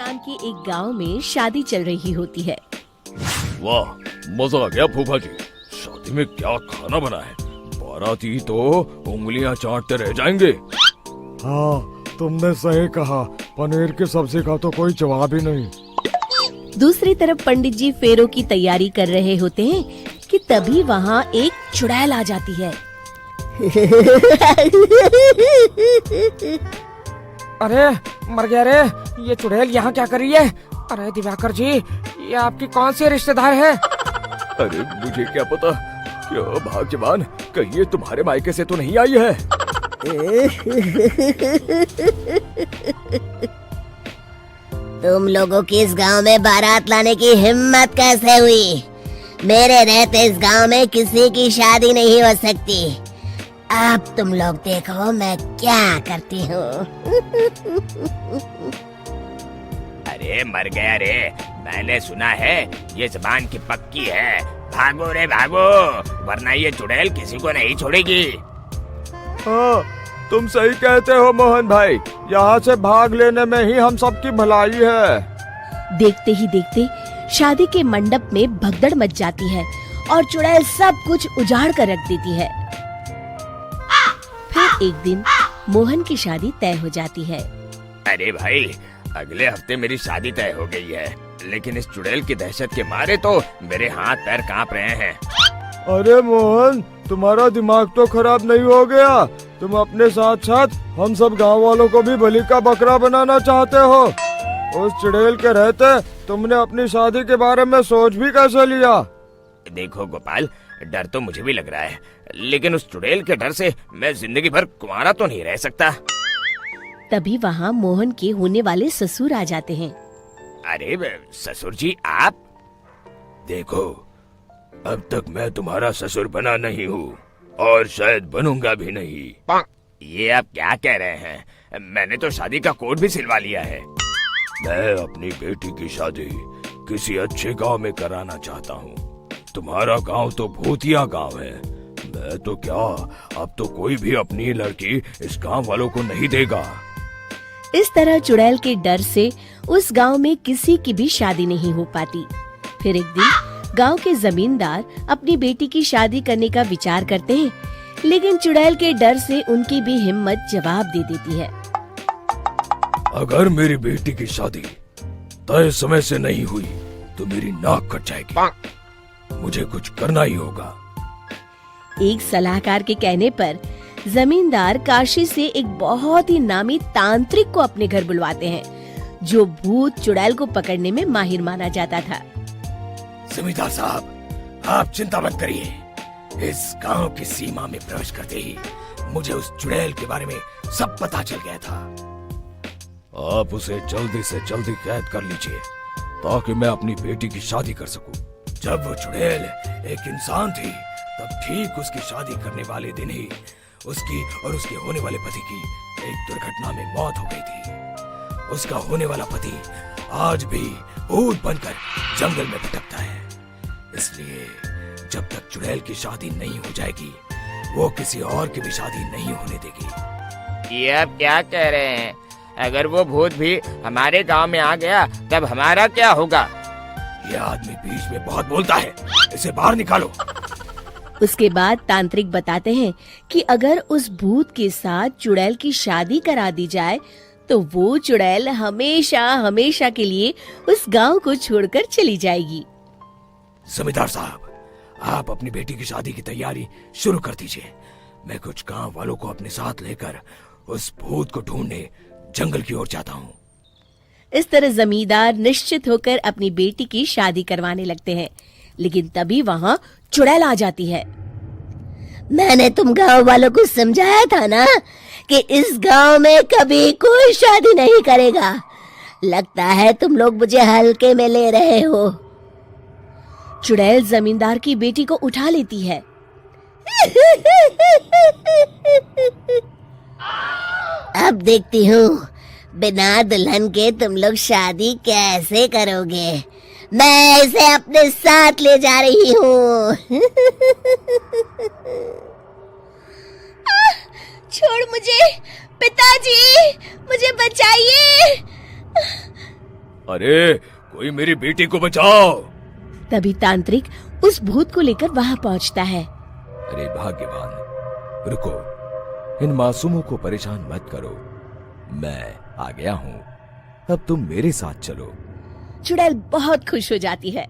नाम के एक गांव में शादी चल रही होती है। वाह, मजा आ गया फूफा जी। शादी में क्या खाना बना है, बाराती तो उंगलियां चाटते रह जाएंगे। हाँ, तुमने सही कहा, पनीर की सब्जी का तो कोई जवाब ही नहीं। दूसरी तरफ पंडित जी फेरों की तैयारी कर रहे होते हैं कि तभी वहाँ एक चुड़ैल आ जाती है। अरे मर गया रे, ये चुड़ैल यहाँ क्या कर रही है? अरे दिवाकर जी, ये आपकी कौन सी रिश्तेदार है? अरे मुझे क्या पता, क्या भाग्यवान, कहीं ये तुम्हारे मायके से तो नहीं आई है। तुम लोगों की इस गांव में बारात लाने की हिम्मत कैसे हुई? मेरे रहते इस गांव में किसी की शादी नहीं हो सकती। अब तुम लोग देखो मैं क्या करती हूँ। अरे मर गया रे, मैंने सुना है ये जबान की पक्की है। भागो रे भागो, वरना ये चुड़ैल किसी को नहीं छोड़ेगी। हाँ, तुम सही कहते हो मोहन भाई, यहाँ से भाग लेने में ही हम सबकी भलाई है। देखते ही देखते शादी के मंडप में भगदड़ मच जाती है और चुड़ैल सब कुछ उजाड़ कर रख देती है। फिर एक दिन मोहन की शादी तय हो जाती है। अरे भाई, अगले हफ्ते मेरी शादी तय हो गई है, लेकिन इस चुड़ैल की दहशत के मारे तो मेरे हाथ पैर कांप रहे हैं। अरे मोहन, तुम्हारा दिमाग तो खराब नहीं हो गया? तुम अपने साथ साथ हम सब गांव वालों को भी बलि का बकरा बनाना चाहते हो? उस चुड़ैल के रहते तुमने अपनी शादी के बारे में सोच भी कैसे लिया? देखो गोपाल, डर तो मुझे भी लग रहा है, लेकिन उस चुड़ैल के डर से मैं जिंदगी भर कुंवारा तो नहीं रह सकता। तभी वहाँ मोहन के होने वाले ससुर आ जाते हैं। अरे ससुर जी, आप? देखो, अब तक मैं तुम्हारा ससुर बना नहीं हूँ और शायद बनूंगा भी नहीं। ये आप क्या कह रहे हैं? मैंने तो शादी का कोड भी सिलवा लिया है। मैं अपनी बेटी की शादी किसी अच्छे गांव में कराना चाहता हूँ। तुम्हारा गांव तो भूतिया गांव है। मैं तो क्या, अब तो कोई भी अपनी लड़की इस गांव वालों को नहीं देगा। इस तरह चुड़ैल के डर से उस गांव में किसी की भी शादी नहीं हो पाती। फिर एक दिन गांव के जमींदार अपनी बेटी की शादी करने का विचार करते हैं, लेकिन चुड़ैल के डर से उनकी भी हिम्मत जवाब दे देती है। अगर मेरी बेटी की शादी तय समय से नहीं हुई तो मेरी नाक कट जाएगी। मुझे कुछ करना ही होगा। एक सलाहकार के कहने पर जमींदार काशी से एक बहुत ही नामी तांत्रिक को अपने घर बुलवाते हैं, जो भूत चुड़ैल को पकड़ने में माहिर माना जाता था। जमींदार साहब, आप चिंता मत करिए। इस गांव की सीमा में प्रवेश करते ही मुझे उस चुड़ैल के बारे में सब पता चल गया था। आप उसे जल्दी से जल्दी कैद कर लीजिए ताकि मैं अपनी बेटी की शादी कर सकूं। जब वो चुड़ैल एक इंसान थी, तब ठीक उसकी शादी करने वाले दिन ही उसकी और उसके होने वाले पति की एक दुर्घटना में मौत हो गई थी। उसका होने वाला पति आज भी भूत बनकर जंगल में भटकता है। इसलिए जब तक चुड़ैल की शादी नहीं हो जाएगी, वो किसी और की भी शादी नहीं होने देगी। ये आप क्या कह रहे हैं? अगर वो भूत भी हमारे गांव में आ गया, तब हमारा क्या होगा? ये आदमी बीच में बहुत बोलता है, इसे बाहर निकालो। उसके बाद तांत्रिक बताते हैं कि अगर उस भूत के साथ चुड़ैल की शादी करा दी जाए, तो वो चुड़ैल हमेशा हमेशा के लिए उस गांव को छोड़कर चली जाएगी। जमींदार साहब, आप अपनी बेटी की शादी की तैयारी शुरू कर दीजिए। मैं कुछ गांव वालों को अपने साथ लेकर उस भूत को ढूंढने जंगल की ओर जाता हूँ। इस तरह जमींदार निश्चित होकर अपनी बेटी की शादी करवाने लगते हैं, लेकिन तभी वहाँ चुड़ैल आ जाती है। मैंने तुम गांव वालों को समझाया था ना कि इस गांव में कभी कोई शादी नहीं करेगा। लगता है तुम लोग मुझे हल्के में ले रहे हो। चुड़ैल जमींदार की बेटी को उठा लेती है। अब देखती हूँ बिना दुल्हन के तुम लोग शादी कैसे करोगे। मैं इसे अपने साथ ले जा रही हूँ। छोड़ मुझे, पिताजी, मुझे बचाइए। अरे कोई मेरी बेटी को बचाओ। तभी तांत्रिक उस भूत को लेकर वहां पहुंचता है। अरे भाग्यवान, रुको, इन मासूमों को परेशान मत करो, मैं आ गया हूँ, अब तुम मेरे साथ चलो। चुड़ैल बहुत खुश हो जाती है।